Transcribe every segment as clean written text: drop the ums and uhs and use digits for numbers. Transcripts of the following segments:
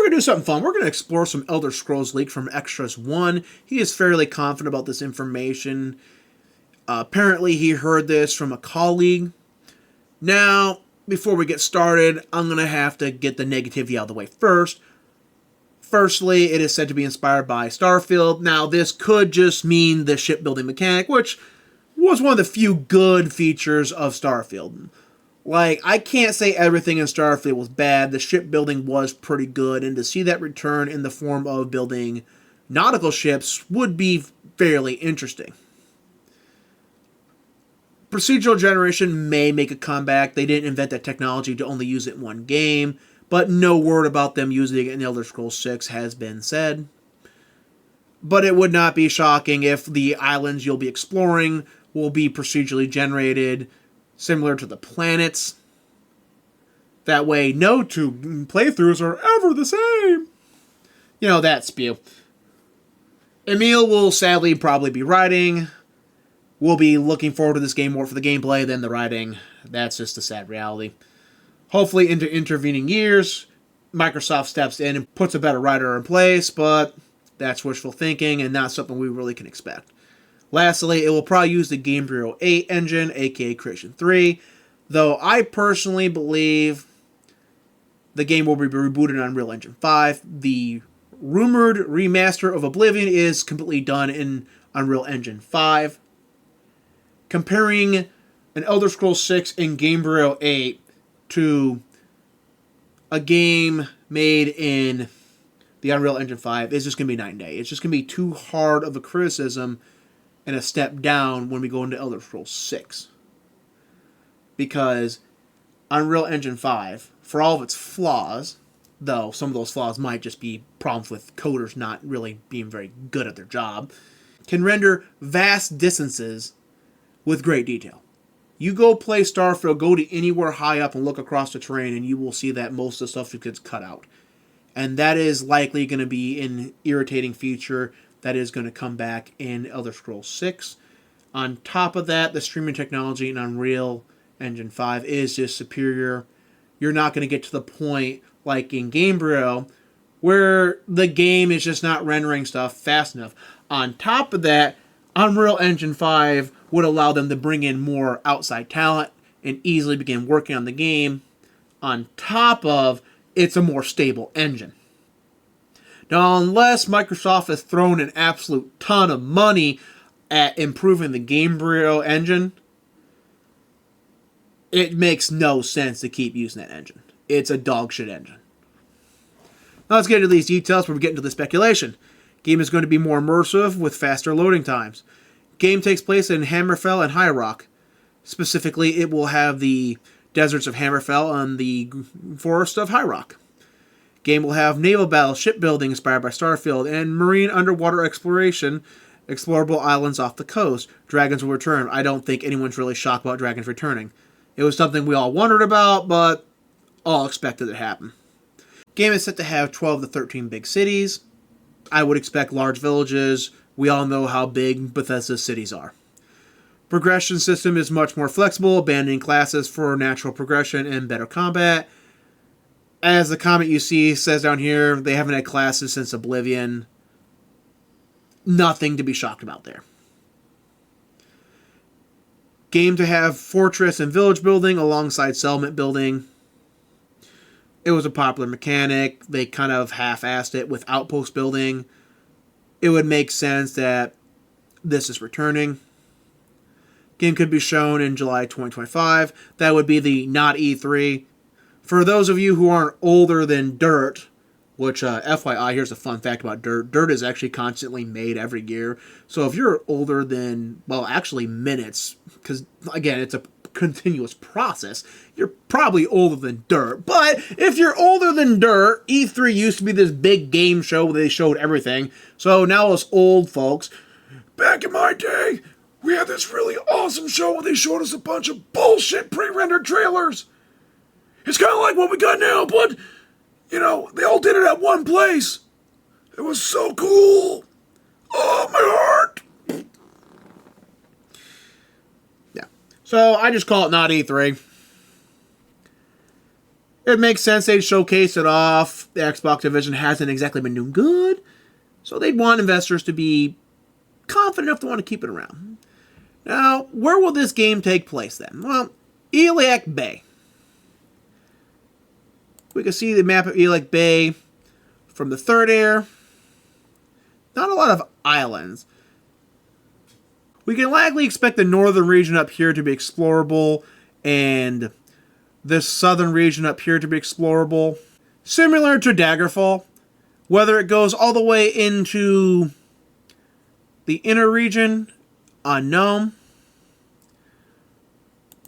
going to do something fun. We're going to explore some Elder Scrolls leak from Extras 1. He is fairly confident about this information. Apparently, he heard this from a colleague. Now, before we get started, I'm going to have to get the negativity out of the way first. Firstly, it is said to be inspired by Starfield. Now, this could just mean the shipbuilding mechanic, which was one of the few good features of Starfield. Like, I can't say everything in Starfield was bad. The shipbuilding was pretty good, and to see that return in the form of building nautical ships would be fairly interesting. Procedural generation may make a comeback. They didn't invent that technology to only use it in one game, but no word about them using it in Elder Scrolls 6 has been said. But it would not be shocking if the islands you'll be exploring will be procedurally generated, similar to the planets. That way, no two playthroughs are ever the same. You know, that spew. Emil will sadly probably be writing. We'll be looking forward to this game more for the gameplay than the writing. That's just a sad reality. Hopefully, into intervening years, Microsoft steps in and puts a better writer in place, but that's wishful thinking and not something we really can expect. Lastly, it will probably use the Gamebryo 8 engine, aka Creation 3, though I personally believe the game will be rebooted on Unreal Engine 5. The rumored remaster of Oblivion is completely done in Unreal Engine 5. Comparing an Elder Scrolls 6 in Gamebryo 8 to a game made in the Unreal Engine 5 is just going to be night and day. It's just going to be too hard of a criticism and a step down when we go into Elder Scrolls 6. Because Unreal Engine 5, for all of its flaws, though some of those flaws might just be problems with coders not really being very good at their job, can render vast distances with great detail. You go play Starfield, go to anywhere high up and look across the terrain, and you will see that most of the stuff gets cut out. And that is likely going to be an irritating feature that is going to come back in Elder Scrolls 6. On top of that, the streaming technology in Unreal Engine 5 is just superior. You're not going to get to the point, like in Gamebryo, where the game is just not rendering stuff fast enough. On top of that, Unreal Engine 5 would allow them to bring in more outside talent and easily begin working on the game. On top of, it's a more stable engine. Now, unless Microsoft has thrown an absolute ton of money at improving the Gamebryo engine, it makes no sense to keep using that engine. It's a dog shit engine. Now let's get into these details before we get into the speculation. Game is going to be more immersive with faster loading times. Game takes place in Hammerfell and High Rock. Specifically, it will have the deserts of Hammerfell and the forest of High Rock. Game will have naval battle, shipbuilding inspired by Starfield, and marine underwater exploration, explorable islands off the coast. Dragons will return. I don't think anyone's really shocked about dragons returning. It was something we all wondered about, but all expected it to happen. Game is set to have 12 to 13 big cities. I would expect large villages. We all know how big Bethesda's cities are. Progression system is much more flexible, abandoning classes for natural progression and better combat. As the comment you see says down here, they haven't had classes since Oblivion. Nothing to be shocked about there. Game to have fortress and village building alongside settlement building. It was a popular mechanic. They kind of half-assed it with outpost building. It would make sense that this is returning. Game could be shown in July 2025. That would be the not E3. For those of you who aren't older than Dirt, which, FYI, here's a fun fact about Dirt. Dirt is actually constantly made every year. So if you're older than, well, actually minutes, because, again, it's a continuous process, you're probably older than Dirt. But if you're older than Dirt, E3 used to be this big game show where they showed everything. So now us old folks, back in my day, we had this really awesome show where they showed us a bunch of bullshit pre-rendered trailers. It's kind of like what we got now, but, you know, they all did it at one place. It was so cool. Oh, my heart. Yeah. So I just call it not E3. It makes sense they'd showcase it off. The Xbox division hasn't exactly been doing good, so they'd want investors to be confident enough to want to keep it around. Now, where will this game take place then? Well, Iliac Bay. We can see the map of Iliac Bay from the third air. Not a lot of islands. We can likely expect the northern region up here to be explorable and this southern region up here to be explorable. Similar to Daggerfall, whether it goes all the way into the inner region, unknown.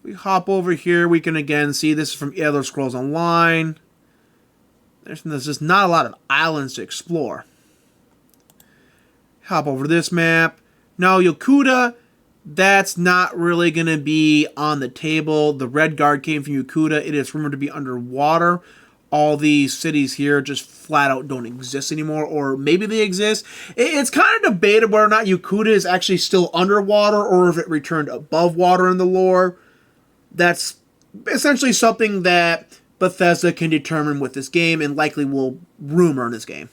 We hop over here, we can again see this is from Elder Scrolls Online. There's just not a lot of islands to explore. Hop over to this map. Now, Yokuda, that's not really going to be on the table. The Red Guard came from Yokuda. It is rumored to be underwater. All these cities here just flat out don't exist anymore, or maybe they exist. It's kind of debated whether or not Yokuda is actually still underwater or if it returned above water in the lore. That's essentially something that Bethesda can determine with this game and likely will rumor in this game.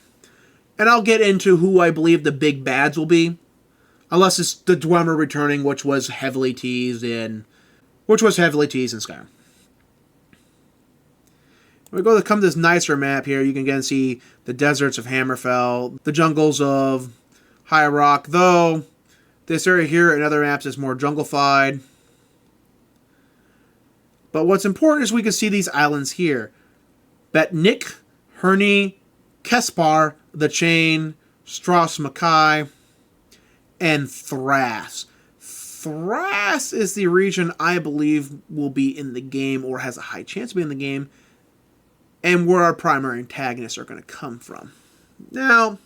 And I'll get into who I believe the big bads will be. Unless it's the Dwemer returning, which was heavily teased in Skyrim. We go to come to this nicer map here. You can again see the deserts of Hammerfell, the jungles of High Rock, though this area here in other maps is more jungle-fied. But what's important is we can see these islands here. Betnik, Herney, Kespar, The Chain, Stras Mackay, and Thras. Thras is the region I believe will be in the game, or has a high chance to be in the game, and where our primary antagonists are going to come from. Now,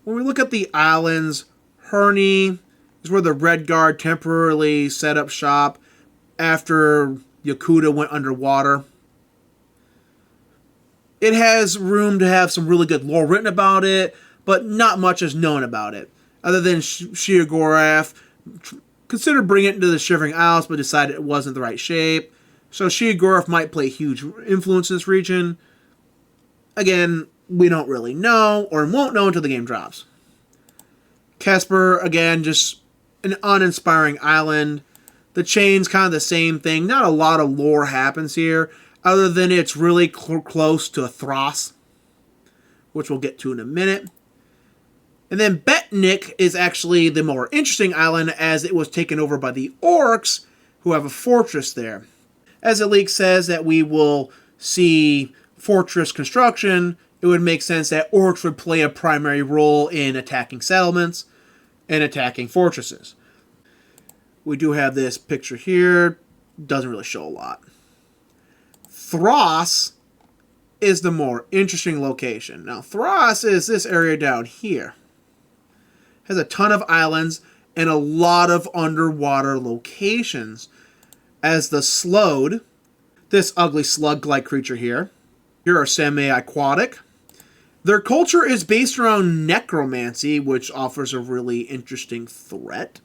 when we look at the islands, Herney is where the Red Guard temporarily set up shop after Yokuda went underwater. It has room to have some really good lore written about it, but not much is known about it. Other than Sheogorath considered bringing it into the Shivering Isles, but decided it wasn't the right shape. So Sheogorath might play a huge influence in this region. Again, we don't really know, or won't know until the game drops. Kesper, again, just an uninspiring island. The Chain's kind of the same thing. Not a lot of lore happens here, other than it's really close to Thras, which we'll get to in a minute. And then Betnik is actually the more interesting island, as it was taken over by the Orcs, who have a fortress there. As the leak says that we will see fortress construction, it would make sense that Orcs would play a primary role in attacking settlements and attacking fortresses. We do have this picture here. Doesn't really show a lot. Thras is the more interesting location. Now, Thras is this area down here. Has a ton of islands and a lot of underwater locations. As the Slode, this ugly slug-like creature here. Here are semi-aquatic. Their culture is based around necromancy, which offers a really interesting threat.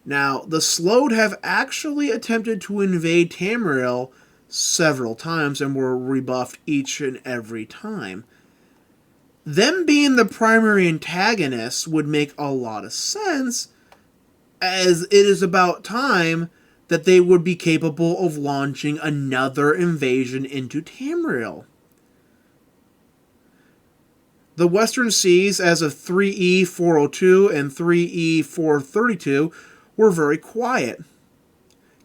Now, the Slode have actually attempted to invade Tamriel several times and were rebuffed each and every time. Them being the primary antagonists would make a lot of sense, as it is about time that they would be capable of launching another invasion into Tamriel. The Western Seas, as of 3E402 and 3E432, were very quiet,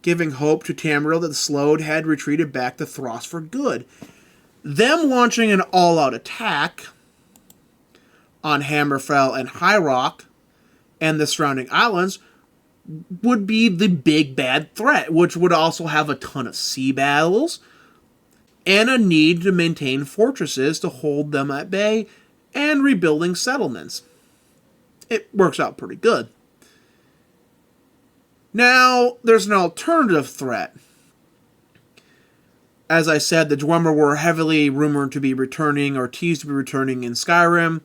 giving hope to Tamriel that the Slode had retreated back to Thras for good. Them launching an all-out attack on Hammerfell and High Rock and the surrounding islands would be the big bad threat, which would also have a ton of sea battles and a need to maintain fortresses to hold them at bay and rebuilding settlements. It works out pretty good. Now, there's an alternative threat. As I said, the Dwemer were heavily rumored to be returning or teased to be returning in Skyrim.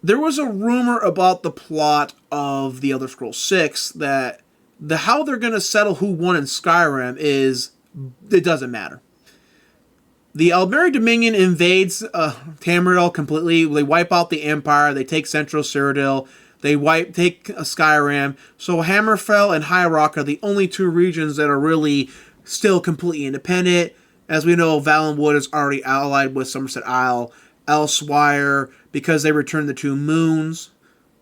There was a rumor about the plot of the Elder Scrolls 6 that how they're going to settle who won in Skyrim is, it doesn't matter. The Elmeri Dominion invades Tamriel completely. They wipe out the Empire. They take Central Cyrodiil. They take Skyrim. So Hammerfell and High Rock are the only two regions that are really still completely independent. As we know, Valenwood is already allied with Somerset Isle. Elsewire, because they returned the two moons,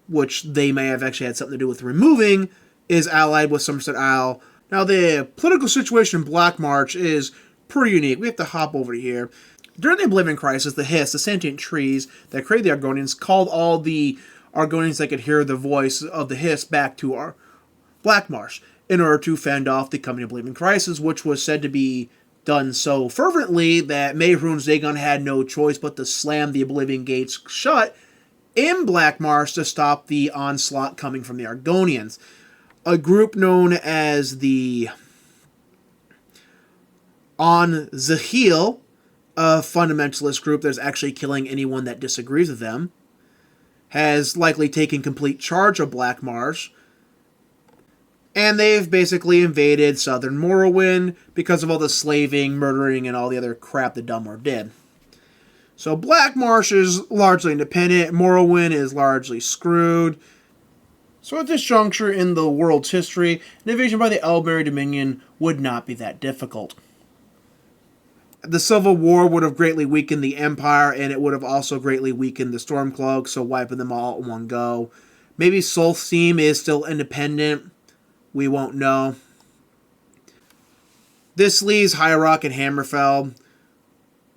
which they may have actually had something to do with removing, is allied with Somerset Isle. Now, the political situation in Black March is pretty unique. We have to hop over here. During the Oblivion Crisis, the Hiss, the sentient trees that created the Argonians, called all the Argonians that could hear the voice of the Hiss back to our Black Marsh in order to fend off the coming Oblivion Crisis, which was said to be done so fervently that Mehrunes Dagon had no choice but to slam the Oblivion Gates shut in Black Marsh to stop the onslaught coming from the Argonians. A group known as the On Zahil, a fundamentalist group that's actually killing anyone that disagrees with them, has likely taken complete charge of Black Marsh, and they've basically invaded southern Morrowind because of all the slaving, murdering, and all the other crap the Dunmer did. So Black Marsh is largely independent, Morrowind is largely screwed. So at this juncture in the world's history, an invasion by the Elmeri Dominion would not be that difficult. The Civil War would have greatly weakened the Empire, and it would have also greatly weakened the Stormcloak, so wiping them all at one go. Maybe Solstheim is still independent. We won't know. This leaves High Rock and Hammerfell,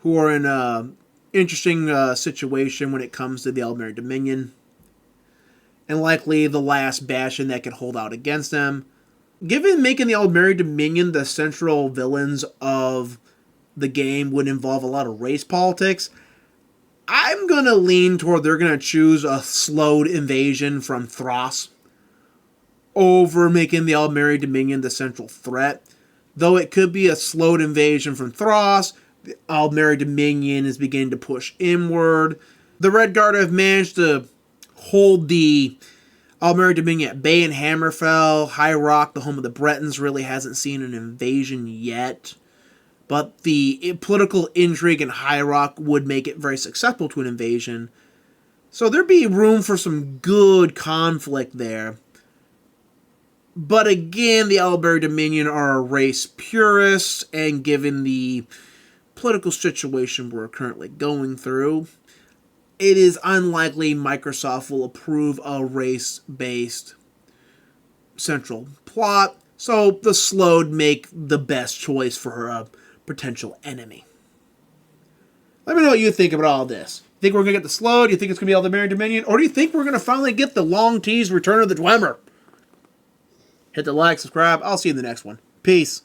who are in an interesting situation when it comes to the Elmeri Dominion, and likely the last bastion that could hold out against them. Given making the Elmeri Dominion the central villains of the game would involve a lot of race politics, I'm going to lean toward they're going to choose a slowed invasion from Thras over making the Elmeri Dominion the central threat. Though it could be a slowed invasion from Thras, the Elmeri Dominion is beginning to push inward. The Redguard have managed to hold the Elmeri Dominion at bay in Hammerfell. High Rock, the home of the Bretons, really hasn't seen an invasion yet. But the political intrigue in High Rock would make it very susceptible to an invasion. So there'd be room for some good conflict there. But again, the Elmeri Dominion are race purists, and given the political situation we're currently going through, it is unlikely Microsoft will approve a race-based central plot. So the slowed make the best choice for a potential enemy. Let me know what you think about all this. You think we're going to get the slowed? Do you think it's going to be all the Elmeri Dominion? Or do you think we're going to finally get the long-teased Return of the Dwemer? Hit the like, subscribe. I'll see you in the next one. Peace.